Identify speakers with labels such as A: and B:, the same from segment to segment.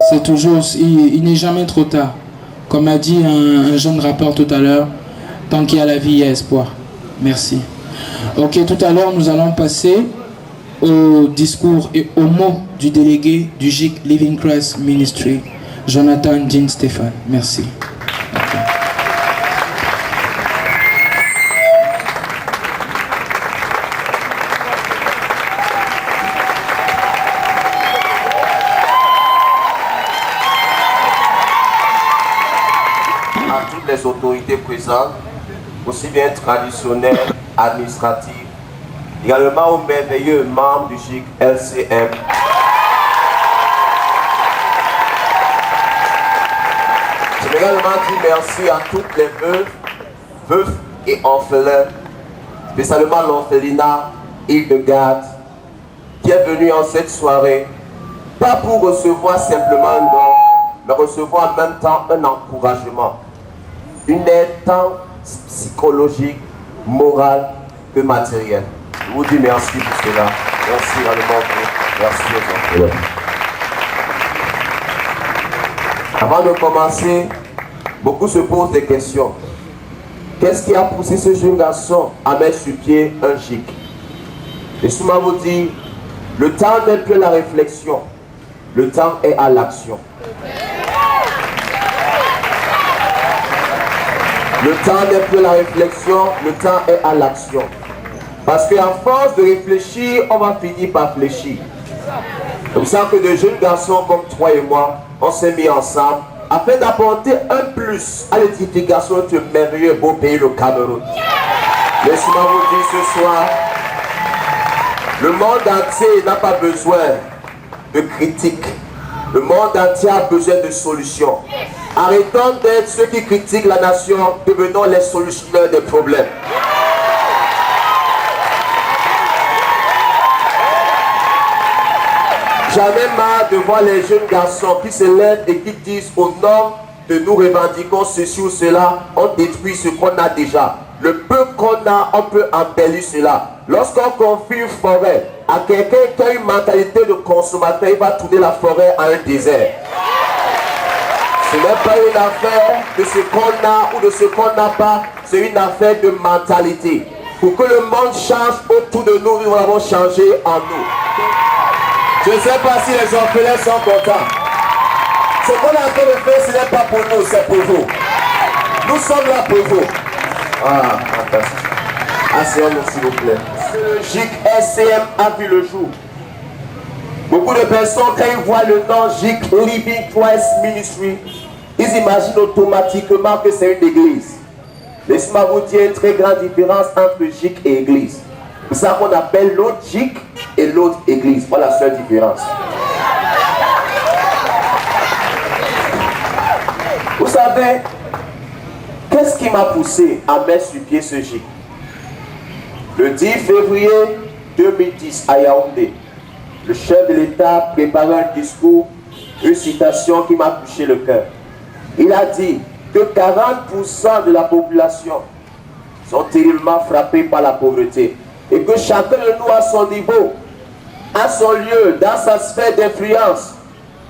A: C'est toujours, il n'est jamais trop tard. Comme a dit un jeune rappeur tout à l'heure, tant qu'il y a la vie, il y a espoir. Merci. Ok, tout à l'heure, nous allons passer au discours et aux mots du délégué du GIC Living Christ Ministry, Jonathan Jean Stéphane. Merci. Okay.
B: À toutes les autorités présentes, aussi bien traditionnelles, administratives, également aux merveilleux membres du GIC LCM. Je vais également dire merci à toutes les veuves et orphelins, spécialement l'orphelinat Île-de-Garde, qui est venu en cette soirée, pas pour recevoir simplement un don, mais recevoir en même temps un encouragement, une aide tant psychologique, morale que matérielle. Je vous dis merci pour cela. Merci à le merci aux enfants. Avant de commencer, beaucoup se posent des questions. Qu'est-ce qui a poussé ce jeune garçon à mettre sur pied un GIC? Et souvent vous dit, le temps n'est plus la réflexion, le temps est à l'action. Le temps n'est plus la réflexion, le temps est à l'action. Parce qu'à force de réfléchir, on va finir par fléchir. C'est comme ça que de jeunes garçons comme toi et moi, on s'est mis ensemble afin d'apporter un plus à l'édification de ce merveilleux beau pays, le Cameroun. Laissez-moi vous dire ce soir, le monde entier n'a pas besoin de critiques. Le monde entier a besoin de solutions. Arrêtons d'être ceux qui critiquent la nation, devenons les solutionneurs des problèmes. Jamais marre de voir les jeunes garçons qui se lèvent et qui disent au nom de nous revendiquons ceci ou cela, on détruit ce qu'on a déjà. Le peu qu'on a, on peut embellir cela. Lorsqu'on confie une forêt à quelqu'un qui a une mentalité de consommateur, il va tourner la forêt en un désert. Ce n'est pas une affaire de ce qu'on a ou de ce qu'on n'a pas, c'est une affaire de mentalité. Pour que le monde change autour de nous, nous avons changé en nous. Je ne sais pas si les orphelins sont contents. Ce qu'on a en train de faire, ce n'est pas pour nous, c'est pour vous. Nous sommes là pour vous. Ah, fantastique. Asseyons-nous s'il vous plaît. Le GIC LCM a vu le jour. Beaucoup de personnes, quand ils voient le nom GIC Living Christ Ministry, ils imaginent automatiquement que c'est une église. Laissez-moi vous dire une très grande différence entre GIC et église. C'est ça qu'on appelle l'autre GIC et l'autre église. Voilà la seule différence. Vous savez, qu'est-ce qui m'a poussé à mettre sur pied ce GIC? Le 10 février 2010 à Yaoundé, le chef de l'État préparait un discours, une citation qui m'a touché le cœur. Il a dit que 40% de la population sont terriblement frappés par la pauvreté et que chacun de nous à son niveau, à son lieu, dans sa sphère d'influence,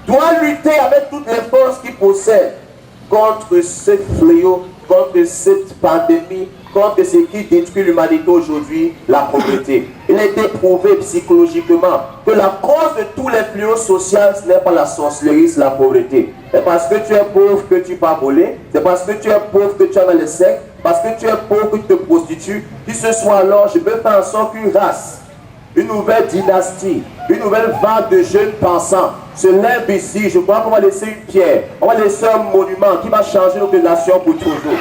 B: doit lutter avec toutes les forces qu'il possède contre ce fléau, contre cette pandémie, contre ce qui détruit l'humanité aujourd'hui, la pauvreté. Il a été prouvé psychologiquement que la cause de tous les fléaux sociaux, ce n'est pas la sorcellerie, c'est la pauvreté. C'est parce que tu es pauvre que tu vas voler, c'est parce que tu es pauvre que tu as le sexe, parce que tu es pauvre que tu te prostitues. Si ce soir alors, je peux faire en sorte qu'une race, une nouvelle dynastie, une nouvelle vague de jeunes pensants se lève ici. Je crois qu'on va laisser une pierre, on va laisser un monument qui va changer notre nation pour toujours.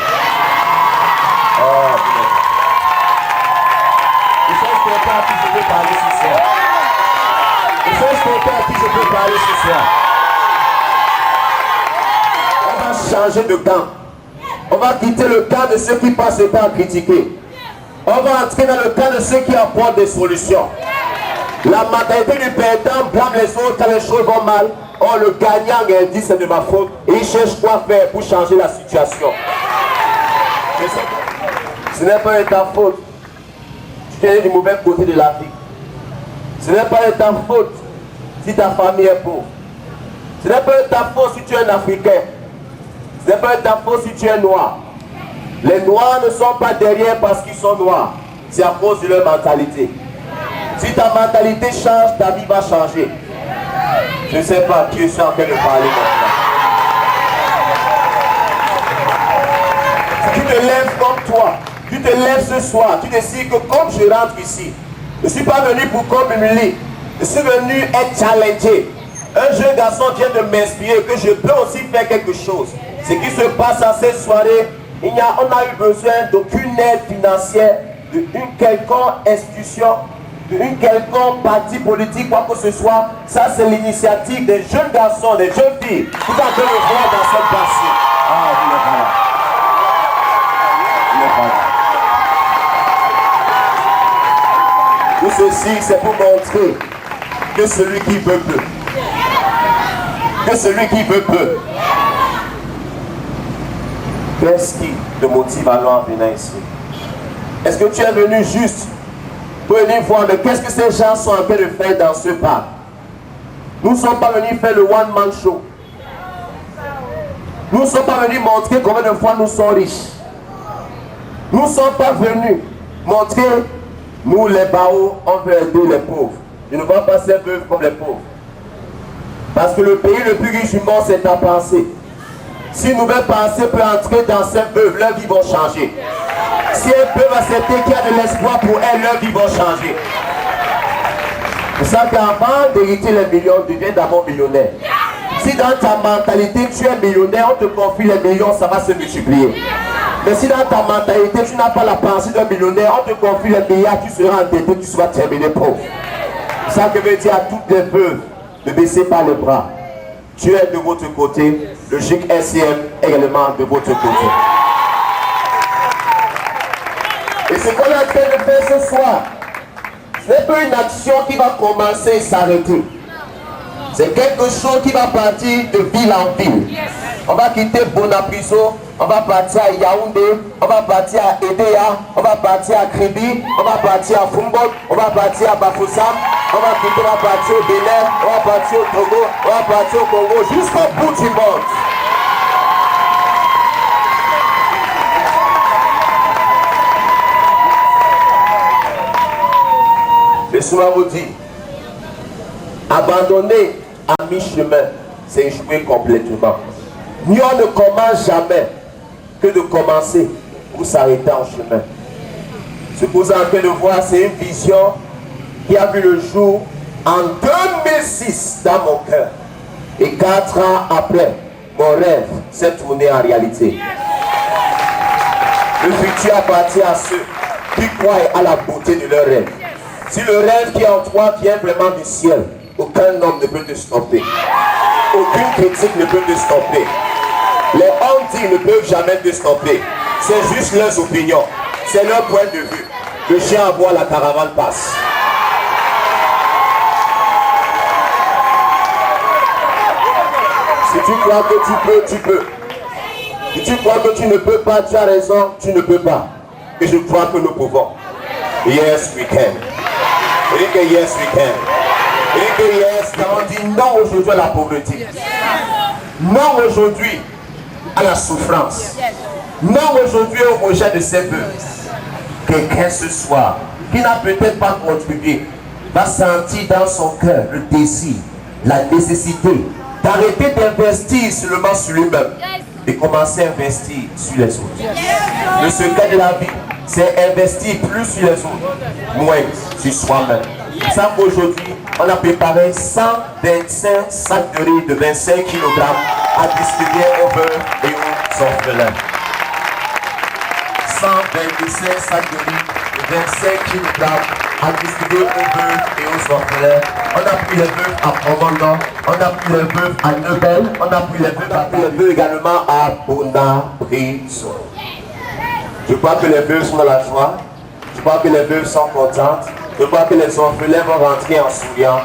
B: Il faut se préparer à qui je peux parler ce soir. Il faut se préparer à qui je peux parler ce soir. On va changer de camp. On va quitter le camp de ceux qui passent le temps à critiquer. On va entrer dans le camp de ceux qui apportent des solutions. La mentalité du perdant blâme les autres quand les choses vont mal. Oh, le gagnant, il dit c'est de ma faute. Et il cherche quoi faire pour changer la situation. Ce n'est pas de ta faute. Tu viens du mauvais côté de la vie. Ce n'est pas de ta faute si ta famille est pauvre. Ce n'est pas ta faute si tu es un Africain. Ce n'est pas ta faute si tu es noir. Les noirs ne sont pas derrière parce qu'ils sont noirs. C'est à cause de leur mentalité. Si ta mentalité change, ta vie va changer. Je ne sais pas qui est en train de parler maintenant. Si tu te lèves comme toi, tu te lèves ce soir, tu décides que comme je rentre ici, je ne suis pas venu pour communier, je suis venu être challengé. Un jeune garçon vient de m'inspirer que je peux aussi faire quelque chose. Ce qui se passe à cette soirée, on a eu besoin d'aucune aide financière, d'une quelconque institution, d'une quelconque parti politique, quoi que ce soit. Ça, c'est l'initiative des jeunes garçons, des jeunes filles qui sont en train de voir dans cette partie. Ah, il n'est pas là. Il n'est pas là. Tout ceci, c'est pour montrer que celui qui veut peut. Que celui qui veut peut. Qu'est-ce qui te motive à en venir ici? Est-ce que tu es venu juste pour venir voir qu'est-ce que ces gens sont en train de faire dans ce parc? Nous ne sommes pas venus faire le one-man show. Nous ne sommes pas venus montrer combien de fois nous sommes riches. Nous ne sommes pas venus montrer, nous les barreaux, on veut aider les pauvres. Je ne vois pas ces veuves comme les pauvres. Parce que le pays le plus riche du monde, c'est ta pensée. Si une nouvelle pensée peut entrer dans ces veuves, leurs vies vont changer. Si elles peuvent accepter qu'il y a de l'espoir pour elles, leurs vies vont changer. C'est ça qu'avant d'hériter les millions, deviens d'abord millionnaire. Si dans ta mentalité tu es millionnaire, on te confie les millions, ça va se multiplier. Mais si dans ta mentalité tu n'as pas la pensée d'un millionnaire, on te confie les milliards, tu seras endetté, tu seras terminé pauvre. C'est ça que veut dire à toutes les veuves, ne baissez pas les bras. Tu es de votre côté, le GIC SCM est également de votre côté. Et ce qu'on est en train de faire ce soir, ce n'est pas une action qui va commencer et s'arrêter. C'est quelque chose qui va partir de ville en ville. On va quitter Bonapriso, on va partir à Yaoundé, on va partir à Edea, on va partir à Kribi, on va partir à Fumbot, on va partir à Bafoussam, on va partir au Bénin, on va partir au Togo, on va partir au Congo, jusqu'au bout du monde. Laissez-moi vous dire, abandonner à mi-chemin, c'est échouer complètement. Mieux on ne commence jamais que de commencer pour s'arrêter en chemin. Ce que vous êtes en train de voir, c'est une vision qui a vu le jour en 2006 dans mon cœur. Et 4 ans après, mon rêve s'est tourné en réalité. Le futur appartient à ceux qui croient à la beauté de leur rêve. Si le rêve qui est en toi vient vraiment du ciel, aucun homme ne peut te stopper. Aucune critique ne peut te stopper. Les hommes dits ne peuvent jamais te stopper. C'est juste leurs opinions. C'est leur point de vue. Le chien aboie, la caravane passe. Si tu crois que tu peux, tu peux. Si tu crois que tu ne peux pas, tu as raison, tu ne peux pas. Et je crois que nous pouvons. Yes, we can. Et que yes, we can. Et que yes, on dit non aujourd'hui à la pauvreté. Non aujourd'hui à la souffrance. Non aujourd'hui au rejet de ses vœux. Quelqu'un ce soir qui n'a peut-être pas contribué va sentir dans son cœur le désir, la nécessité d'arrêter d'investir seulement sur lui-même et commencer à investir sur les autres. Le secret de la vie, c'est investir plus sur les autres, moins sur soi-même. C'est ça qu'aujourd'hui, on a préparé 125 sacs de riz de 25 kg à distribuer aux veuves et aux orphelins. 125 sacs de riz de 25 kg à distribuer aux veuves et aux orphelins. On a pris les veuves à Provendan, on a pris les veuves à Neubel, on a pris les veuves également à Bonapriso. Je crois que les veuves sont dans la joie, je crois que les veuves sont contentes, je crois que les orphelins vont rentrer en souriant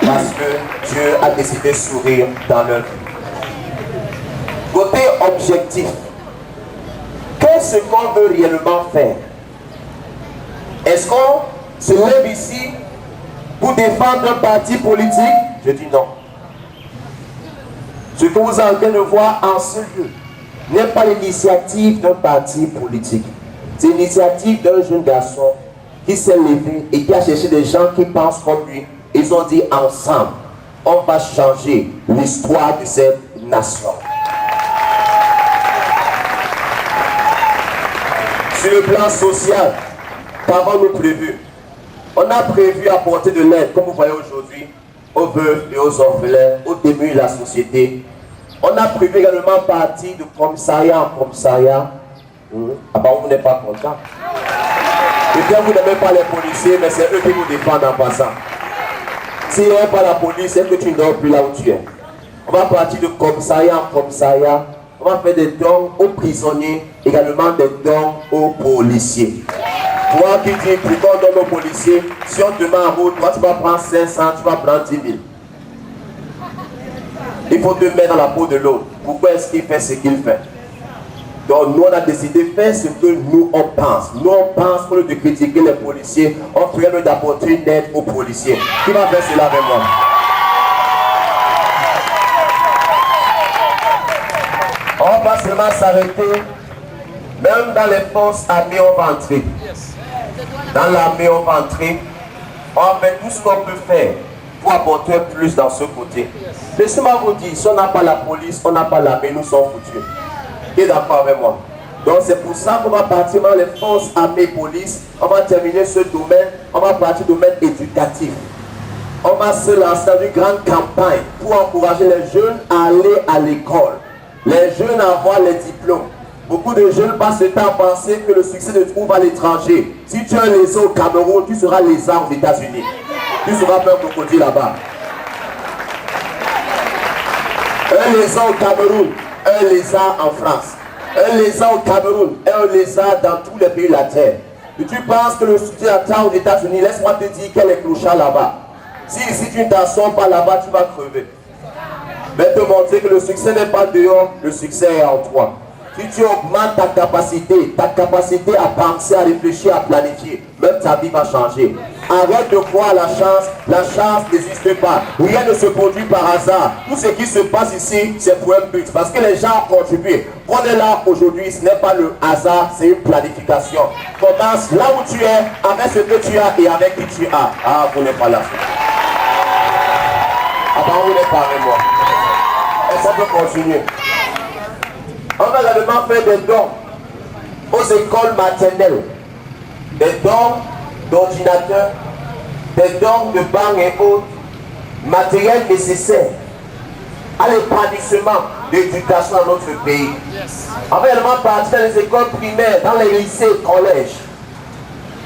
B: parce que Dieu a décidé de sourire dans leur vie. Côté objectif, qu'est-ce qu'on veut réellement faire? Est-ce qu'on se lève ici pour défendre un parti politique? Je dis non. Ce que vous êtes en train de voir en ce lieu n'est pas l'initiative d'un parti politique. C'est l'initiative d'un jeune garçon qui s'est levé et qui a cherché des gens qui pensent comme lui. Ils ont dit ensemble, on va changer l'histoire de cette nation. Sur le plan social, qu'avons-nous prévu? On a prévu apporter de l'aide, comme vous voyez aujourd'hui, aux veuves et aux orphelins, aux démunis de la société. On a prévu également partir de commissariat en commissariat. Ah ben, vous n'êtes pas content. Peut-être vous n'aimez pas les policiers, mais c'est eux qui vous défendent en passant. Si il n'y a pas la police, c'est que tu ne dors plus là où tu es. On va partir de commissariat en commissariat. On va faire des dons aux prisonniers, également des dons aux policiers. Toi qui dis pourquoi on donne aux policiers, si on te met en route, toi tu vas prendre 500, tu vas prendre 10 000. Il faut te mettre dans la peau de l'autre. Pourquoi est-ce qu'il fait ce qu'il fait? Donc nous on a décidé de faire ce que nous on pense. Nous on pense pour de critiquer les policiers, on ferait mieux d'apporter une aide aux policiers. Qui va faire cela avec moi? On va seulement s'arrêter. Même dans les forces armées, on va entrer. Dans l'armée, on va entrer. On fait tout ce qu'on peut faire pour apporter plus dans ce côté. Laissez-moi vous dire, si on n'a pas la police, on n'a pas l'armée, nous sommes foutus. Qui est d'accord avec moi? Donc c'est pour ça qu'on va partir dans les forces armées police. On va terminer ce domaine. On va partir du domaine éducatif. On va se lancer dans une grande campagne pour encourager les jeunes à aller à l'école. Les jeunes à avoir les diplômes. Beaucoup de jeunes passent le temps à penser que le succès se trouve à l'étranger. Si tu es un lézard au Cameroun, tu seras lézard aux États-Unis. Tu seras pas un crocodile là-bas. Un lézard au Cameroun, un lézard en France. Un lézard au Cameroun, un lézard dans tous les pays de la terre. Et tu penses que le succès attend aux États-Unis, laisse-moi te dire quel est clochard là-bas. Si tu ne t'assois pas là-bas, tu vas crever. Je vais te montrer que le succès n'est pas dehors, le succès est en toi. Si tu augmentes ta capacité à penser, à réfléchir, à planifier, même ta vie va changer. Arrête de croire la chance n'existe pas. Rien ne se produit par hasard. Tout ce qui se passe ici, c'est pour un but. Parce que les gens ont contribué. On est là aujourd'hui, ce n'est pas le hasard, c'est une planification. Commence là où tu es, avec ce que tu as et avec qui tu as. Ah, vous n'êtes pas là. Ah, ben, vous n'êtes pas avec moi. Est-ce qu'on peut continuer? On va également faire des dons aux écoles maternelles, des dons d'ordinateurs, des dons de banques et autres, matériel nécessaire à l'épanouissement de l'éducation dans notre pays. On va également partir dans les écoles primaires, dans les lycées et collèges,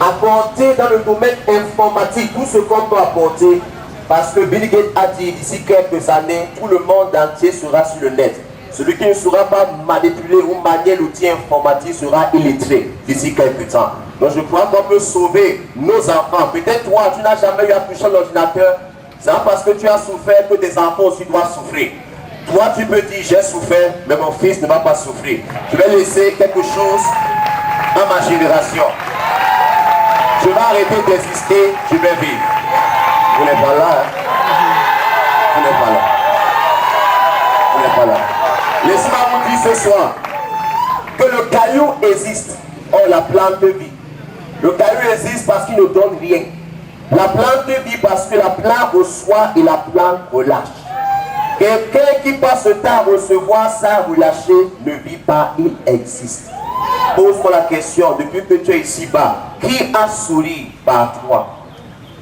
B: apporter dans le domaine informatique tout ce qu'on peut apporter, parce que Bill Gates a dit d'ici quelques années, tout le monde entier sera sur le net. Celui qui ne saura pas manipuler ou manier l'outil informatique sera illettré d'ici quelques temps. Donc je crois qu'on peut sauver nos enfants. Peut-être toi, tu n'as jamais eu à toucher l'ordinateur. C'est parce que tu as souffert que tes enfants aussi doivent souffrir. Toi, tu peux dire j'ai souffert, mais mon fils ne va pas souffrir. Je vais laisser quelque chose à ma génération. Je vais arrêter d'exister, je vais vivre. Vous n'êtes pas là, hein? Vous n'êtes pas là. Vous n'êtes pas là. Laissez-moi vous dire ce soir que le caillou existe. Oh, la plante de vie. Le caillou existe parce qu'il ne donne rien. La plante de vie parce que la plante reçoit et la plante relâche. Quelqu'un qui passe le temps à recevoir sans relâcher ne vit pas, il existe. Pose-moi la question, depuis que tu es ici-bas, qui a souri par toi?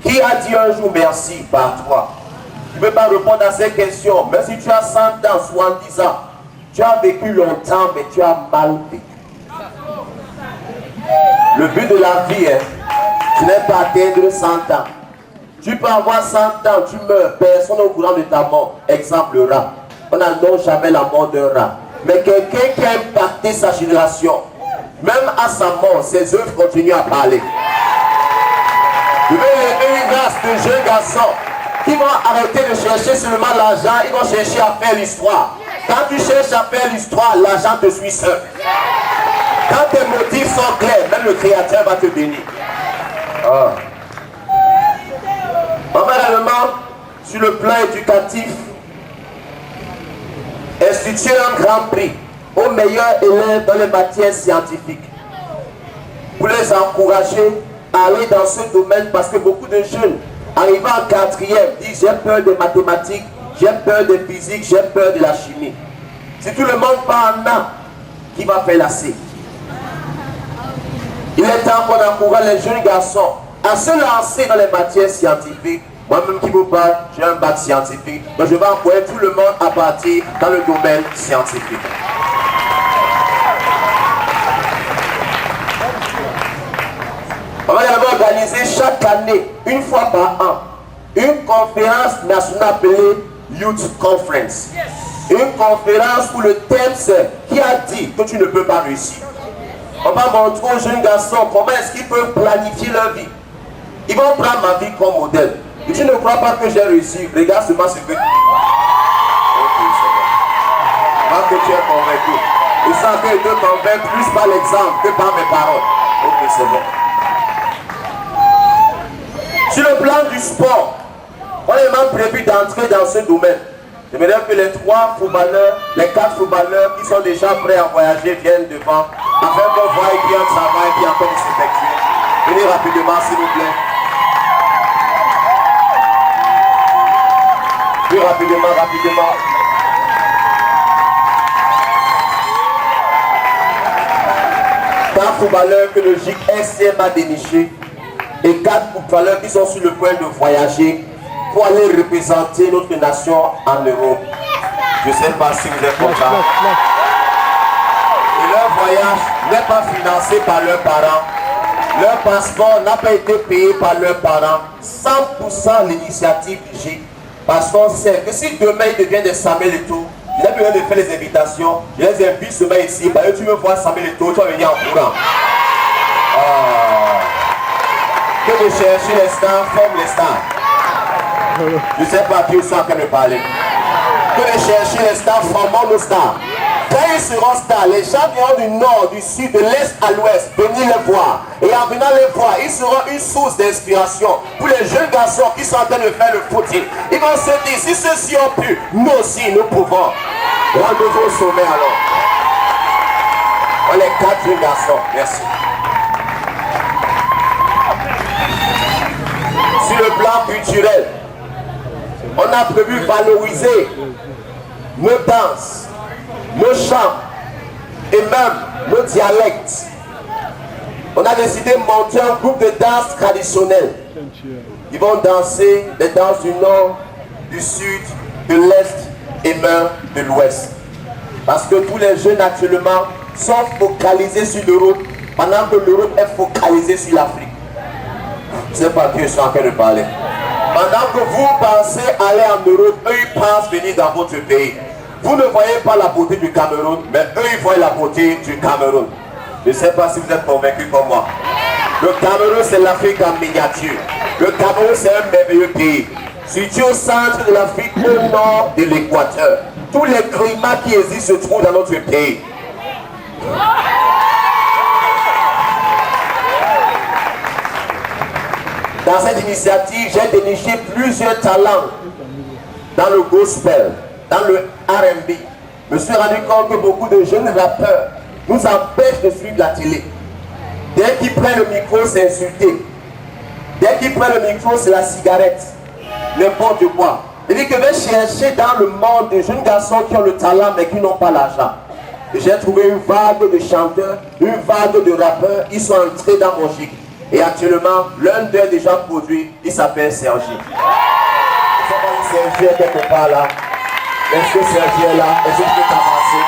B: Qui a dit un jour merci par toi? Tu ne peux pas répondre à ces questions, même si tu as 100 ans, 70 ans. Tu as vécu longtemps, mais tu as mal vécu. Le but de la vie, tu n'es pas atteindre 100 ans. Tu peux avoir 100 ans, tu meurs, personne au courant de ta mort. Exemple, le rat. On n'annonce jamais la mort d'un rat. Mais quelqu'un qui a impacté sa génération, même à sa mort, ses œuvres continuent à parler. Je vais lever une race de jeunes garçons qui vont arrêter de chercher seulement l'argent, ils vont chercher à faire l'histoire. Quand tu cherches à faire l'histoire, l'argent te suit seul. Quand tes motifs sont clairs, même le Créateur va te bénir. Ah. On va également, sur le plan éducatif, restituer un grand prix aux meilleurs élèves dans les matières scientifiques. Pour les encourager à aller dans ce domaine, parce que beaucoup de jeunes arrivant en 4e disent j'ai peur des mathématiques, j'ai peur de physique, j'ai peur de la chimie. Si tout le monde part en A, qui va faire la C? Il est temps qu'on encourage les jeunes garçons à se lancer dans les matières scientifiques. Moi-même qui vous parle, j'ai un bac scientifique. Donc je vais encourager tout le monde à partir dans le domaine scientifique. On va d'abord organiser chaque année, une fois par an, une conférence nationale appelée Youth Conference. Une conférence où le thème c'est qui a dit que tu ne peux pas réussir. On va montrer aux jeunes garçons comment est-ce qu'ils peuvent planifier leur vie. Ils vont prendre ma vie comme modèle. Et tu ne crois pas que j'ai réussi, regarde seulement ce que... Ok, c'est bon. Moi que tu es convaincu. Et ça que je te convainc plus par l'exemple que par mes paroles. Ok, c'est bon. Sur le plan du sport, on est même prévu d'entrer dans ce domaine. J'aimerais que les 3 footballeurs, les 4 footballeurs qui sont déjà prêts à voyager viennent devant, afin qu'on voie qu'il y a un travail qui est en train de s'effectuer. Venez rapidement, s'il vous plaît. Plus rapidement, rapidement. Quatre footballeurs que le JSM a déniché et 4 footballeurs qui sont sur le point de voyager pour aller représenter notre nation en Europe. Je ne sais pas si vous êtes contents. Et leur voyage n'est pas financé par leurs parents. Leur passeport n'a pas été payé par leurs parents. 100% l'initiative du G. Parce qu'on sait que si demain ils deviennent des Samuel Eto'o, il a besoin de faire les invitations. Je les invite demain ici. Bah, tu veux voir Samuel Eto'o, tu vas venir en courant. Que de chercher les stars, forme les stars. Je ne sais pas qui sont en train de parler. Que de chercher les stars, formons nos stars. Quand ils seront stars, les gens viendront du nord, du sud, de l'est à l'ouest, venir les voir. Et en venant les voir, ils seront une source d'inspiration pour les jeunes garçons qui sont en train de faire le footing. Ils vont se dire, si ceux-ci ont pu, nous aussi, nous pouvons. Rendez-vous au sommet alors. On est 4 jeunes garçons. Merci. Sur le plan culturel, on a prévu valoriser nos danses, nos chants et même nos dialectes. On a décidé de monter un groupe de danse traditionnelle. Ils vont danser les danses du nord, du sud, de l'est et même de l'ouest. Parce que tous les jeunes actuellement sont focalisés sur l'Europe, pendant que l'Europe est focalisée sur l'Afrique. Je ne sais pas qui je suis en train de parler. Pendant que vous pensez aller en Europe, eux ils pensent venir dans votre pays. Vous ne voyez pas la beauté du Cameroun, mais eux ils voient la beauté du Cameroun. Je ne sais pas si vous êtes convaincus comme moi. Le Cameroun c'est l'Afrique en miniature. Le Cameroun c'est un merveilleux pays. Situé au centre de l'Afrique, au nord de l'équateur. Tous les climats qui existent se trouvent dans notre pays. Dans cette initiative, j'ai déniché plusieurs talents dans le gospel, dans le R&B. Je me suis rendu compte que beaucoup de jeunes rappeurs nous empêchent de suivre la télé. Dès qu'ils prennent le micro, c'est insulté. Dès qu'ils prennent le micro, c'est la cigarette. N'importe quoi. Il dit que je vais chercher dans le monde des jeunes garçons qui ont le talent mais qui n'ont pas l'argent. J'ai trouvé une vague de chanteurs, une vague de rappeurs. Ils sont entrés dans mon gigue. Et actuellement, l'un d'eux déjà produit, il s'appelle Sergi. Sergi est quelque part là. Est-ce que Sergi est là? Est-ce que tu peux t'avancer?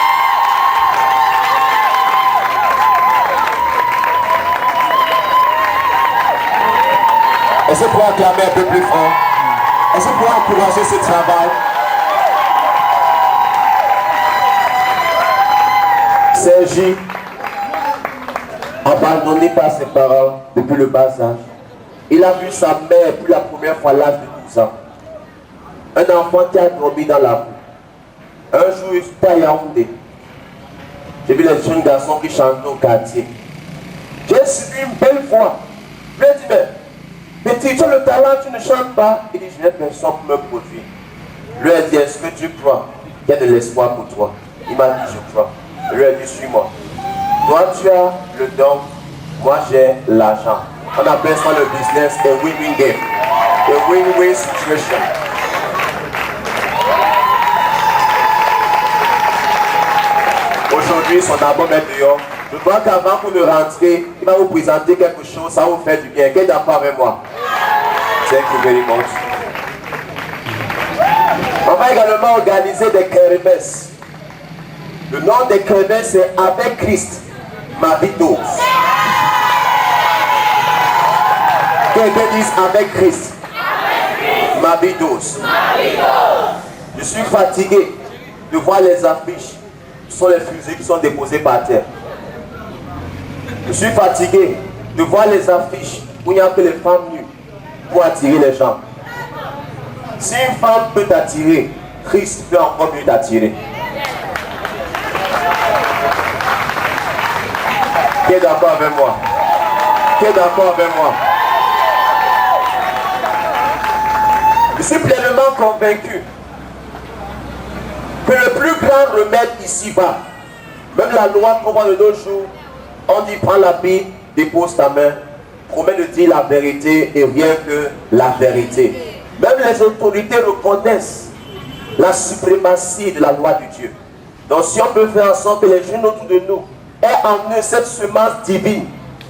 B: Est-ce que vous pouvez acclamer un peu plus fort? Est-ce que vous pouvez encourager ce travail? Sergi, abandonné par ses parents depuis le bas âge. Il a vu sa mère pour la première fois à l'âge de 12 ans. Un enfant qui a dormi dans la rue. Un jour, il était à Yaoundé. J'ai vu les jeunes garçons qui chantaient au quartier. J'ai suivi une belle voix. Je lui ai dit, mais petit, tu as le talent, tu ne chantes pas. Il dit, je n'ai personne pour me produire. Je lui ai dit, est-ce que tu crois qu'il y a de l'espoir pour toi? Il m'a dit, je crois. Je lui ai dit, suis-moi. Toi, tu as le don, moi j'ai l'argent. On appelle ça le business a win-win game. A win-win situation. Aujourd'hui, son album est dehors. Je crois qu'avant que de rentrer, il va vous présenter quelque chose, ça va vous faire du bien. Qui est d'accord avec moi? Thank you very much. On va également organiser des kermesses. Le nom des kermesses c'est Avec Christ, ma vie douce. Quelqu'un dit Avec Christ, ma vie douce. Je suis fatigué de voir les affiches. Ce sont les fusils qui sont déposés par terre. Je suis fatigué de voir les affiches où il n'y a que les femmes nues pour attirer les gens. Si une femme peut t'attirer, Christ peut encore mieux t'attirer. Qui est d'accord avec moi? Qui est d'accord avec moi? Je suis pleinement convaincu que le plus grand remède ici-bas, même la loi qu'on voit de nos jours, on dit prends la Bible, dépose ta main, promets de dire la vérité et rien que la vérité. Même les autorités reconnaissent la suprématie de la loi de Dieu. Donc si on peut faire en sorte que les jeunes autour de nous aient en eux cette semence divine,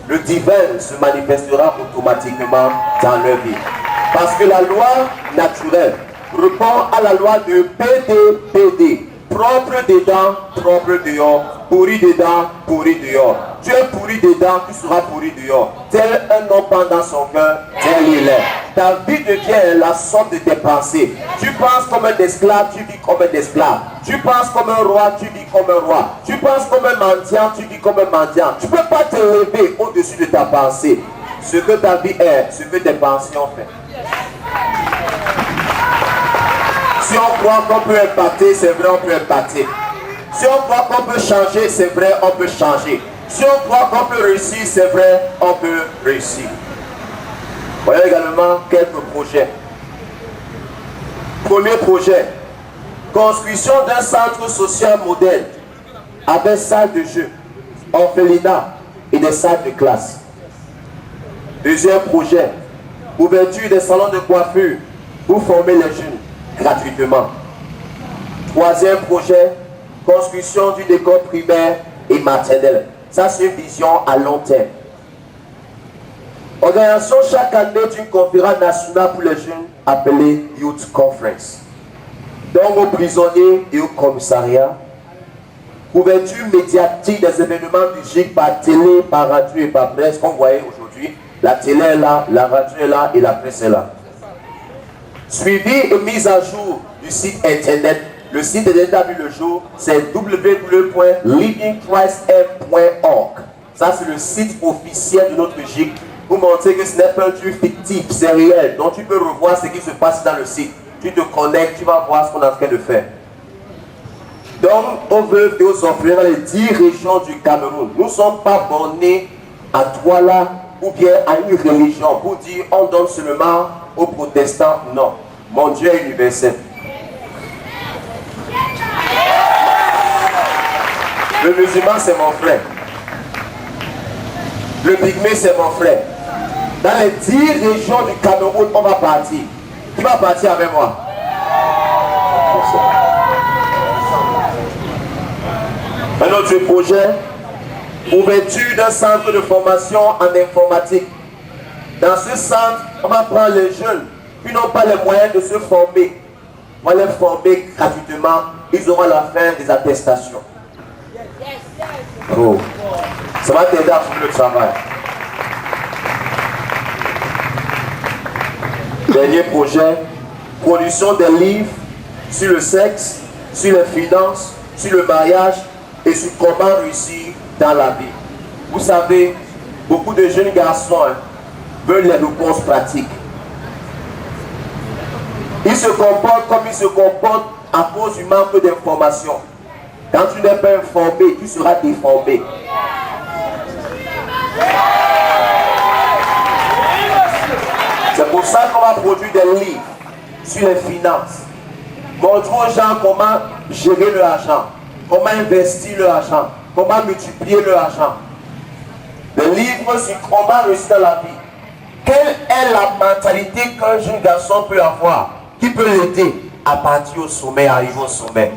B: le divin se manifestera automatiquement dans leur vie. Parce que la loi naturelle répond à la loi de PD. Propre dedans, propre dehors. Pourri dedans, pourri dehors. Tu es pourri dedans, tu seras pourri dehors. Tel un homme pendant son cœur, tel il est. Ta vie devient la somme de tes pensées. Tu penses comme un esclave, tu vis comme un esclave. Tu penses comme un roi, tu vis comme un roi. Tu penses comme un mendiant, tu vis comme un mendiant. Tu ne peux pas te lever au-dessus de ta pensée. Ce que ta vie est, ce que tes pensées ont fait. Si on croit qu'on peut impacter, c'est vrai, on peut impacter. Si on croit qu'on peut changer, c'est vrai, on peut changer. Si on croit qu'on peut réussir, c'est vrai, on peut réussir. Voyons également quelques projets. Premier projet, construction d'un centre social modèle avec salle de jeu, orphelinat et des salles de classe. Deuxième projet, ouverture des salons de coiffure pour former les jeunes gratuitement. Troisième projet, construction d'une école primaire et maternelle. Ça, c'est une vision à long terme. Organisation chaque année d'une conférence nationale pour les jeunes appelée Youth Conference. Donc aux prisonniers et au commissariat, couverture médiatique des événements du GIC par télé, par radio et par presse, comme vous voyez aujourd'hui. La télé est là, la radio est là et la presse est là. Suivi et mise à jour du site internet. Le site internet a vu le jour, c'est www.livingchristm.org. Ça, c'est le site officiel de notre GIC pour montrer que ce n'est pas un truc fictif, c'est réel. Donc, tu peux revoir ce qui se passe dans le site. Tu te connectes, tu vas voir ce qu'on est en train de faire. Donc, on veut et aux orphelins dans les 10 régions du Cameroun. Nous ne sommes pas bornés à Douala ou bien à une religion pour dire on donne seulement aux protestants. Non, mon Dieu est universel. Le musulman c'est mon frère. Le pygmée c'est mon frère. Dans les 10 régions du Cameroun, on va partir. Qui va partir avec moi? Un autre projet, ouverture d'un centre de formation en informatique. Dans ce centre, on va prendre les jeunes qui n'ont pas les moyens de se former. On va les former gratuitement. Ils auront à la fin des attestations. Oh. Ça va t'aider à trouver le travail. Dernier projet, production des livres sur le sexe, sur les finances, sur le mariage et sur comment réussir dans la vie. Vous savez, beaucoup de jeunes garçons veulent les réponses pratiques. Ils se comportent comme ils se comportent à cause du manque d'information. Quand tu n'es pas informé, tu seras déformé. C'est pour ça qu'on va produire des livres sur les finances. Montrons aux gens comment gérer l'argent. comment investir leur argent, comment multiplier leur argent. Le livre sur comment réussir dans la vie. Quelle est la mentalité qu'un jeune garçon peut avoir qui peut l'aider à partir au sommet, arriver au sommet.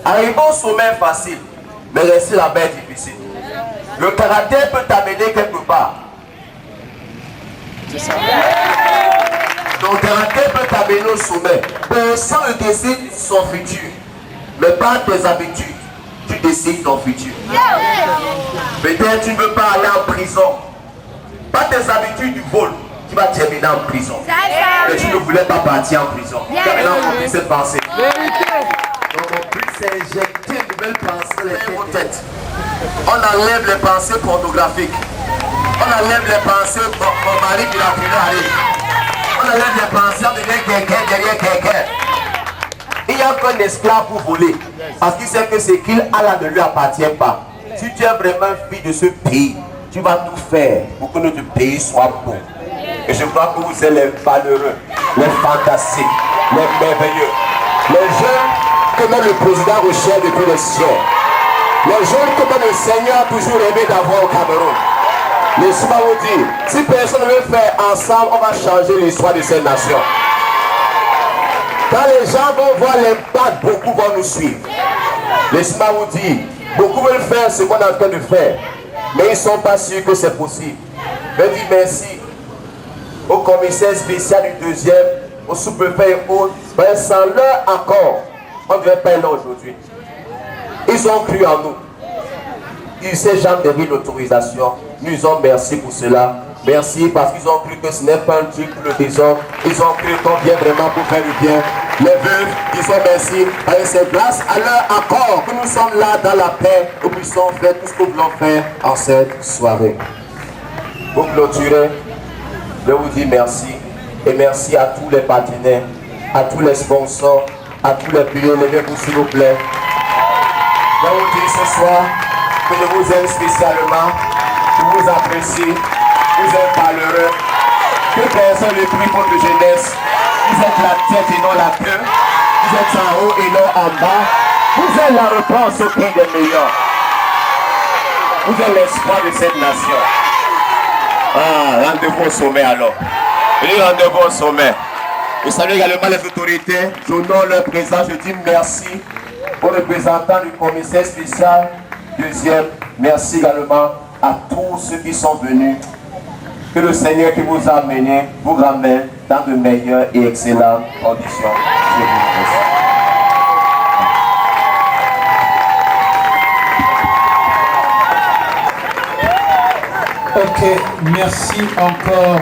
B: Arriver au sommet est facile, mais rester là-bas est difficile. Le caractère peut t'amener quelque part. C'est ça. Ton caractère peut t'amener au sommet. Personne ne décide son futur, mais par tes habitudes, tu décides ton futur. Peut-être tu ne veux pas aller en prison. Par tes habitudes du vol, tu vas terminer en prison. Mais tu ne voulais pas partir en prison. Tu as maintenant compris cette pensée. Donc mon but c'est injecter de nouvelles pensées dans vos têtes. On enlève les pensées pornographiques. On enlève les pensées mon mari qui l'a pu aller. On enlève les pensées, on devient quelqu'un derrière quelqu'un. Il n'y a qu'un esclave pour voler. Parce qu'il sait que ce qu'il a là ne lui appartient pas. Si tu es vraiment fille de ce pays, tu vas tout faire pour que notre pays soit beau. Et je crois que vous êtes les valeureux, les fantastiques, les merveilleux, les jeunes que même le président recherche depuis le ciel. Les jeunes que même le Seigneur a toujours aimé d'avoir au Cameroun. Laissez-moi vous dire, si personne ne veut faire ensemble, on va changer l'histoire de cette nation. Quand les gens vont voir l'impact, beaucoup vont nous suivre. Laissez-moi vous dire, beaucoup veulent faire ce qu'on est en train de faire, mais ils ne sont pas sûrs que c'est possible. Je dis merci au commissaire spécial du deuxième, au sous-préfet et autres, mais sans leur accord, on ne devait pas être là aujourd'hui. Ils ont cru en nous. Ils s'est jamais donné l'autorisation. Nous disons merci pour cela. Merci parce qu'ils ont cru que ce n'est pas un truc pour le désordre. Ils ont cru qu'on vient vraiment pour faire du bien. Les veuves, disons merci. Et c'est grâce à leur accord que nous sommes là dans la paix. Nous puissions faire tout ce que nous voulons faire en cette soirée. Pour clôturer, je vous dis merci. Et merci à tous les partenaires, à tous les sponsors, à tous les piliers. Levez-vous s'il vous plaît. Je vous dis ce soir que je vous aime spécialement. Je vous apprécie. Vous êtes valeureux. Que personne ne prie pour votre jeunesse. Vous êtes la tête et non la queue. Vous êtes en haut et non en bas. Vous êtes la réponse au pays des meilleurs. Vous êtes l'espoir de cette nation. Ah, rendez-vous au sommet alors. Et rendez-vous au sommet. Je salue également les autorités. J'honore leur présence. Je dis merci aux représentants du commissaire spécial. Deuxième, merci également à tous ceux qui sont venus. Que le Seigneur qui vous a amené vous ramène dans de meilleures et excellentes conditions. Je vous
A: remercie. Ok, merci encore,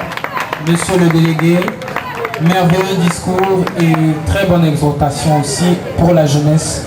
A: monsieur le délégué. Merveilleux discours et très bonne exhortation aussi pour la jeunesse.